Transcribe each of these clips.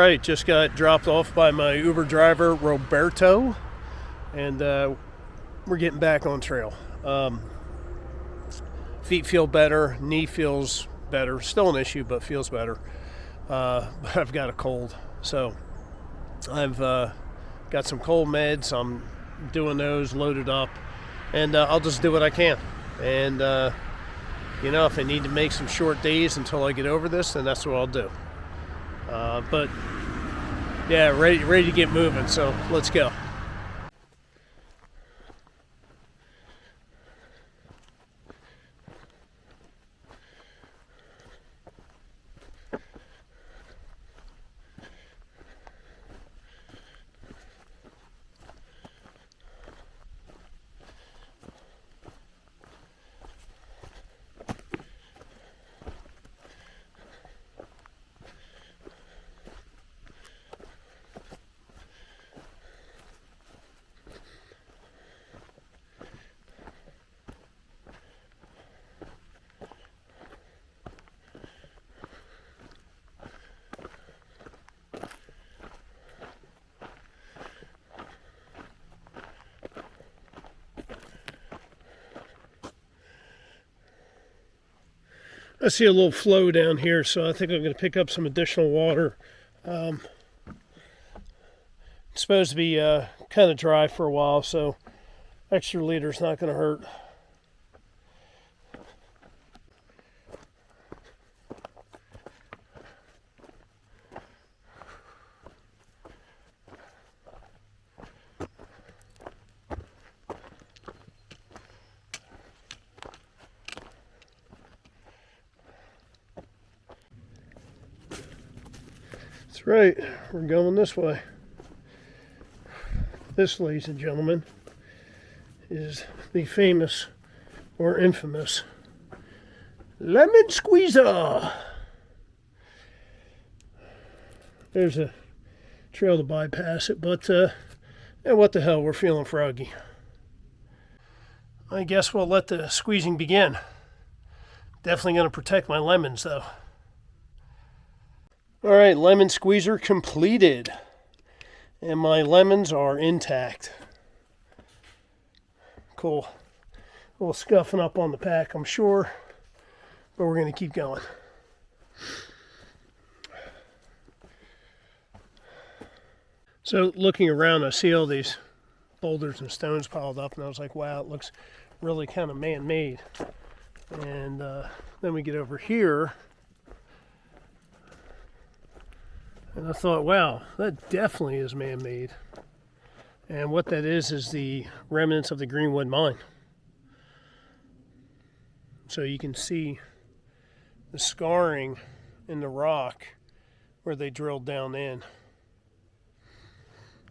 right, just got dropped off by my Uber driver, Roberto, and we're getting back on trail. Feet feel better, knee feels better. Still an issue, but feels better. But I've got a cold, so I've got some cold meds. I'm doing those, loaded up, and I'll just do what I can. And if I need to make some short days until I get over this, then that's what I'll do. But yeah, ready to get moving. So let's go. I see a little flow down here, so I think I'm going to pick up some additional water. It's supposed to be kind of dry for a while, so extra liter's not going to hurt. That's right, we're going this way. This, ladies and gentlemen, is the famous or infamous lemon squeezer. There's a trail to bypass it, but what the hell, we're feeling froggy. I guess we'll let the squeezing begin. Definitely going to protect my lemons, though. All right, lemon squeezer completed. And my lemons are intact. Cool. A little scuffing up on the pack, I'm sure. But we're going to keep going. So looking around, I see all these boulders and stones piled up. And I was like, wow, it looks really kind of man-made. And then we get over here. And I thought, wow, that definitely is man-made. And what that is the remnants of the Greenwood mine. So you can see the scarring in the rock where they drilled down in.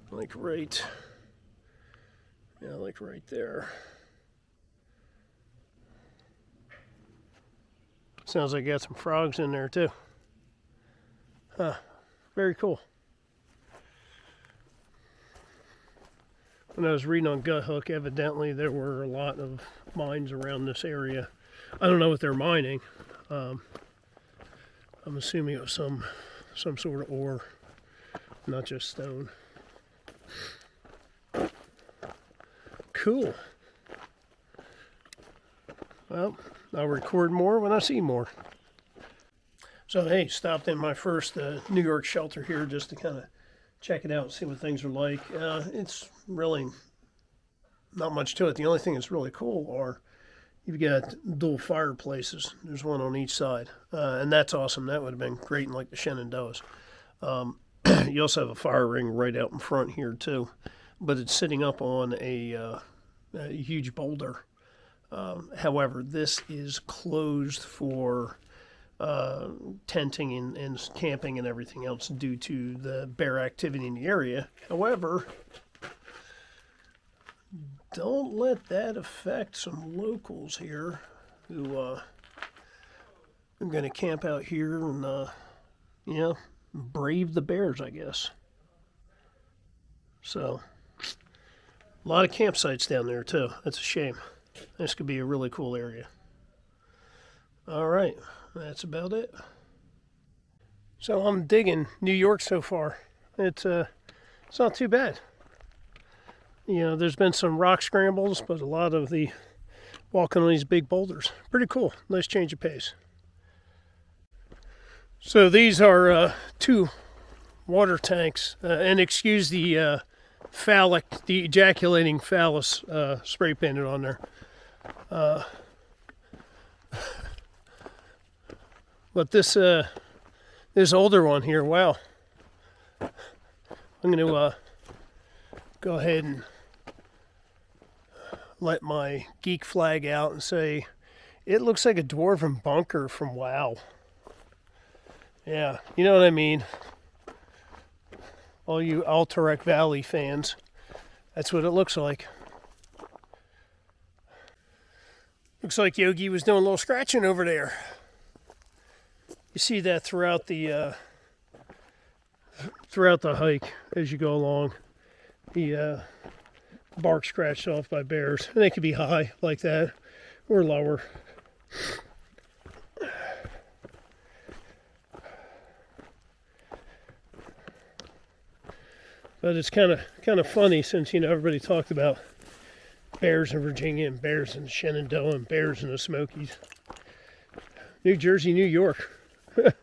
Like right there. Sounds like I got some frogs in there too. Huh. Very cool. When I was reading on Gut Hook, evidently there were a lot of mines around this area. I don't know what they're mining. I'm assuming it was some sort of ore, not just stone. Cool. Well, I'll record more when I see more. So, hey, stopped in my first New York shelter here just to kind of check it out and see what things are like. It's really not much to it. The only thing that's really cool are you've got dual fireplaces. There's one on each side. And that's awesome. That would have been great in like the Shenandoahs. You also have a fire ring right out in front here too. But it's sitting up on a huge boulder. However, this is closed for tenting and camping and everything else due to the bear activity in the area. However, don't let that affect some locals here who are going to camp out here and brave the bears, I guess. So a lot of campsites down there too. That's a shame. This could be a really cool area. All right, that's about it. So I'm digging New York so far. It's not too bad. You know, there's been some rock scrambles, but a lot of the walking on these big boulders. Pretty cool. Nice change of pace. So these are 2 water tanks, and excuse the the ejaculating phallus spray painted on there. But this older one here, wow. I'm going to go ahead and let my geek flag out and say, it looks like a dwarven bunker from WoW. Yeah, you know what I mean. All you Alterac Valley fans, that's what it looks like. Looks like Yogi was doing a little scratching over there. You see that throughout the hike as you go along. The bark scratched off by bears, and they could be high like that or lower. But it's kind of funny since, you know, everybody talked about bears in Virginia and bears in the Shenandoah and bears in the Smokies. New Jersey, New York. That's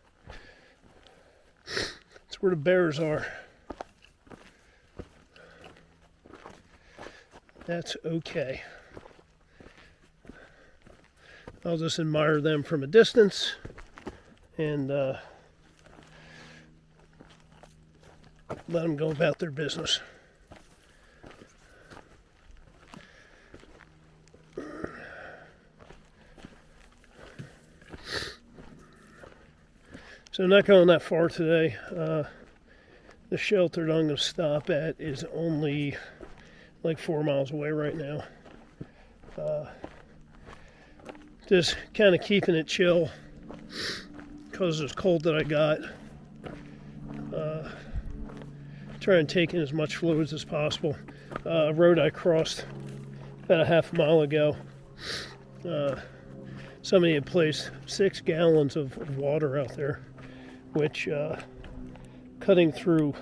where the bears are. That's okay. I'll just admire them from a distance and let them go about their business. So I'm not going that far today. The shelter that I'm going to stop at is only like 4 miles away right now. Just kind of keeping it chill because of this cold that I got. Try and take in as much fluids as possible. A road I crossed about a half mile ago. Somebody had placed 6 gallons of water out there, which cutting through,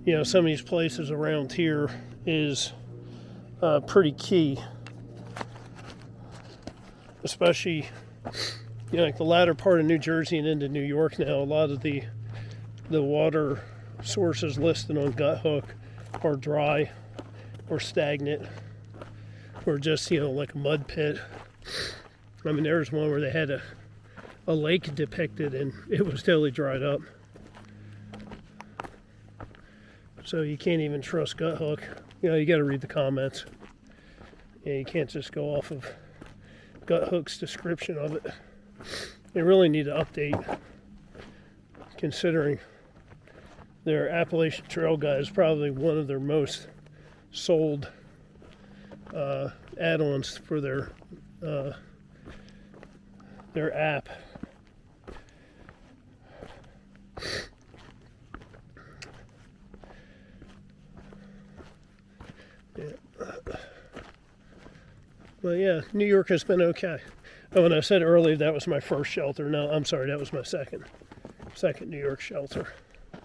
you know, some of these places around here is pretty key, especially, you know, like the latter part of New Jersey and into New York now. A lot of the water sources listed on Guthook are dry or stagnant or just, you know, like a mud pit. I mean, there's one where they had a lake depicted and it was totally dried up. So you can't even trust Guthook. You know, you got to read the comments. Yeah, you can't just go off of Guthook's description of it. They really need to update, considering their Appalachian Trail guide is probably one of their most sold add-ons for their app. Yeah. Well, yeah, New York has been okay. Oh, and I said earlier that was my first shelter. No, I'm sorry, that was my second New York shelter. It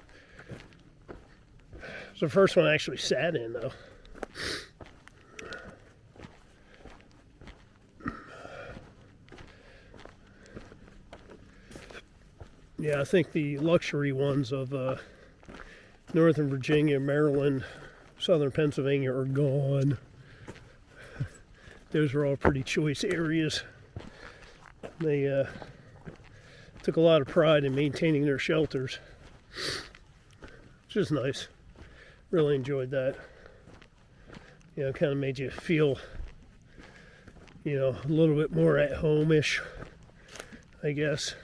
was the first one I actually sat in, though. Yeah, I think the luxury ones of Northern Virginia, Maryland, Southern Pennsylvania are gone. Those were all pretty choice areas. They took a lot of pride in maintaining their shelters, which is nice. Really enjoyed that. You know, kind of made you feel, you know, a little bit more at home-ish, I guess.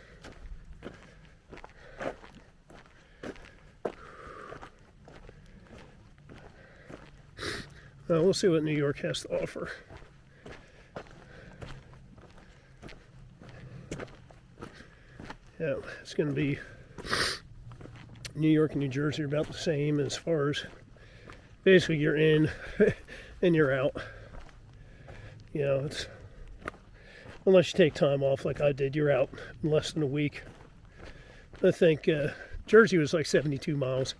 We'll see what New York has to offer. Yeah, it's going to be New York and New Jersey are about the same as far as basically you're in and you're out. You know, it's unless you take time off like I did, you're out in less than a week. I think Jersey was like 72 miles.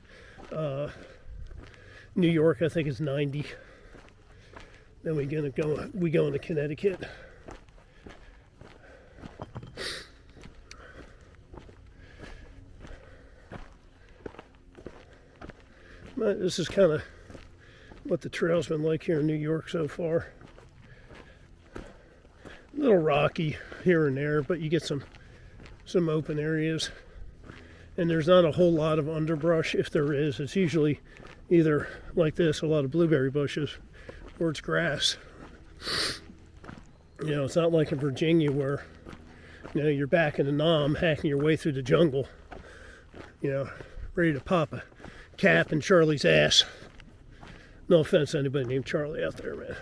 New York, I think, is 90. Then we go into Connecticut. But this is kind of what the trail's been like here in New York so far. A little rocky here and there, but you get some open areas. And there's not a whole lot of underbrush. If there is, it's usually either like this, a lot of blueberry bushes, or it's grass. You know, it's not like in Virginia where, you know, you're back in the Nam hacking your way through the jungle, you know, ready to pop a cap in Charlie's ass. No offense to anybody named Charlie out there, man.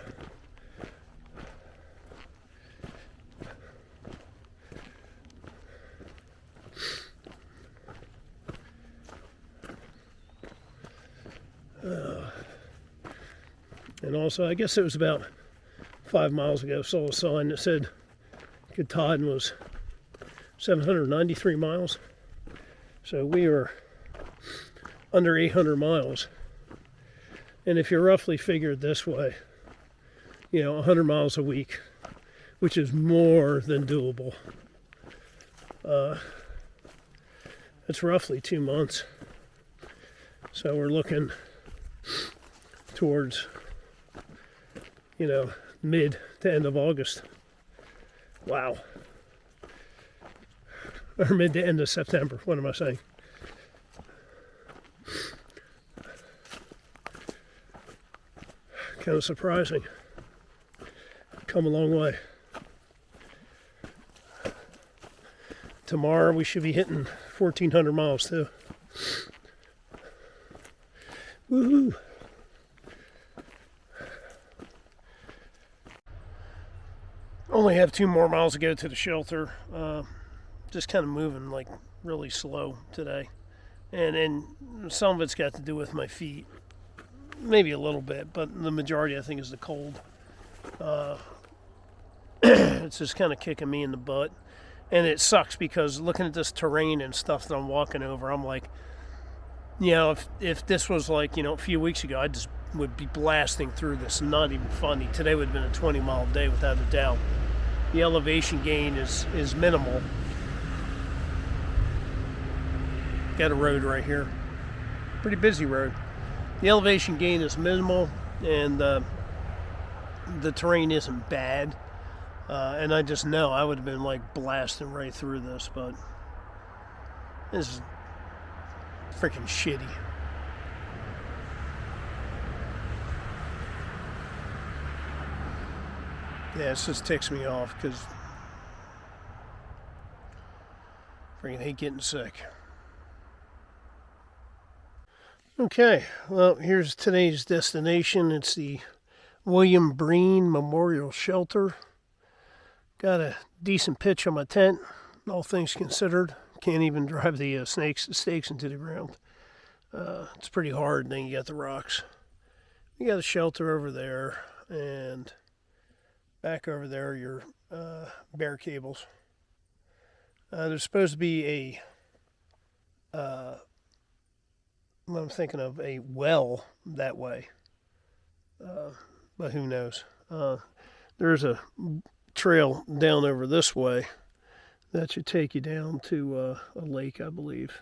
And also, I guess it was about 5 miles ago, saw a sign that said Katahdin was 793 miles. So we are under 800 miles. And if you roughly figure it this way, you know, 100 miles a week, which is more than doable. It's roughly 2 months. So we're looking towards, you know, mid to end of August. Wow. Or mid to end of September. What am I saying? Kind of surprising. Come a long way. Tomorrow we should be hitting 1,400 miles too. Woohoo! Only have 2 more miles to go to the shelter. Just kind of moving like really slow today. And some of it's got to do with my feet. Maybe a little bit, but the majority I think is the cold. It's just kind of kicking me in the butt. And it sucks because looking at this terrain and stuff that I'm walking over, I'm like, you know, if this was like, you know, a few weeks ago, I just would be blasting through this. Not even funny. Today would have been a 20-mile day without a doubt. The elevation gain is minimal. Got a road right here. Pretty busy road. The elevation gain is minimal, and the terrain isn't bad. And I just know I would have been like blasting right through this, but this is freaking shitty. Yeah, it just ticks me off because freaking hate getting sick. Okay, well, here's today's destination. It's the William Breen Memorial Shelter. Got a decent pitch on my tent, all things considered. Can't even drive the stakes into the ground. It's pretty hard, and then you got the rocks. You got a shelter over there, and back over there are your bare cables. There's supposed to be what I'm thinking of, a well that way. But who knows? There's a trail down over this way that should take you down to a lake, I believe.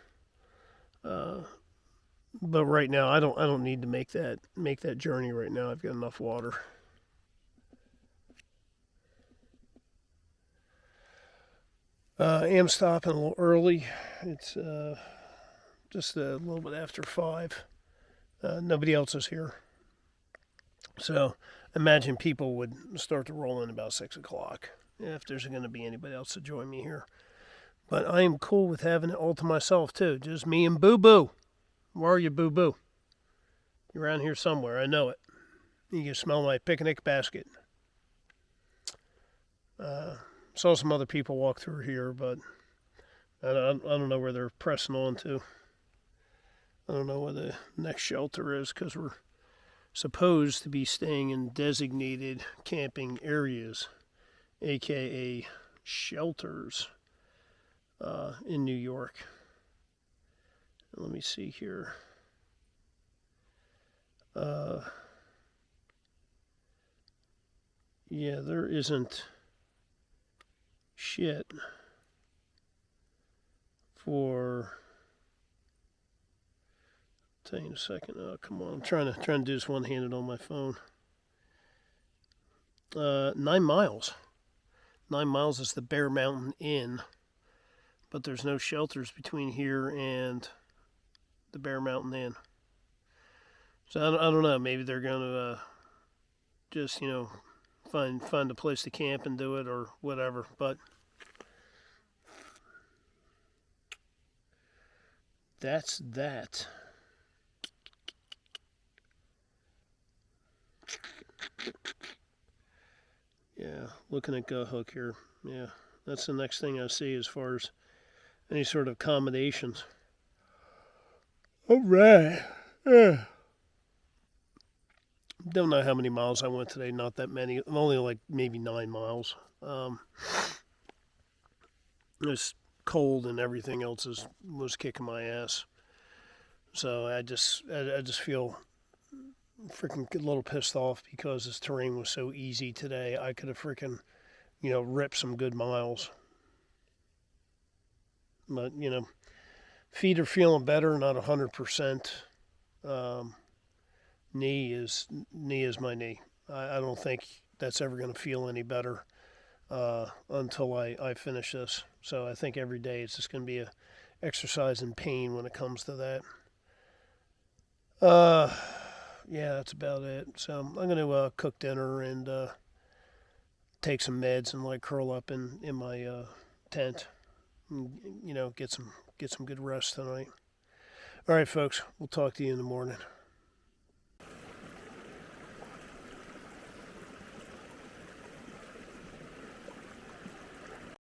But right now, I don't need to make that journey right now. I've got enough water. Am stopping a little early. It's just a little bit after 5. Nobody else is here. So imagine people would start to roll in about 6 o'clock if there's going to be anybody else to join me here. But I am cool with having it all to myself too. Just me and Boo Boo. Where are you, Boo Boo? You're around here somewhere. I know it. You can smell my picnic basket. Saw some other people walk through here, but I don't know where they're pressing on to. I don't know where the next shelter is because we're supposed to be staying in designated camping areas, aka shelters, in New York. Let me see here. Yeah, there isn't shit for. I'll tell you in a second. Oh, come on! I'm trying to do this one-handed on my phone. 9 miles. 9 miles is the Bear Mountain Inn, but there's no shelters between here and the Bear Mountain Inn. So I don't know. Maybe they're gonna just find a place to camp and do it or whatever. But that's that. Yeah, looking at GoHook here. Yeah, that's the next thing I see as far as any sort of accommodations. All right. Don't know how many miles I went today. Not that many. Only like maybe 9 miles. It's cold and everything else was kicking my ass. So I just feel freaking a little pissed off because this terrain was so easy today. I could have freaking ripped some good miles. But feet are feeling better. Not 100%. Knee is my knee. I don't think that's ever going to feel any better until I finish this. So I think every day it's just going to be a exercise in pain when it comes to that. Yeah, that's about it. So I'm going to cook dinner and take some meds and curl up in my tent and, get some good rest tonight. All right, folks, we'll talk to you in the morning.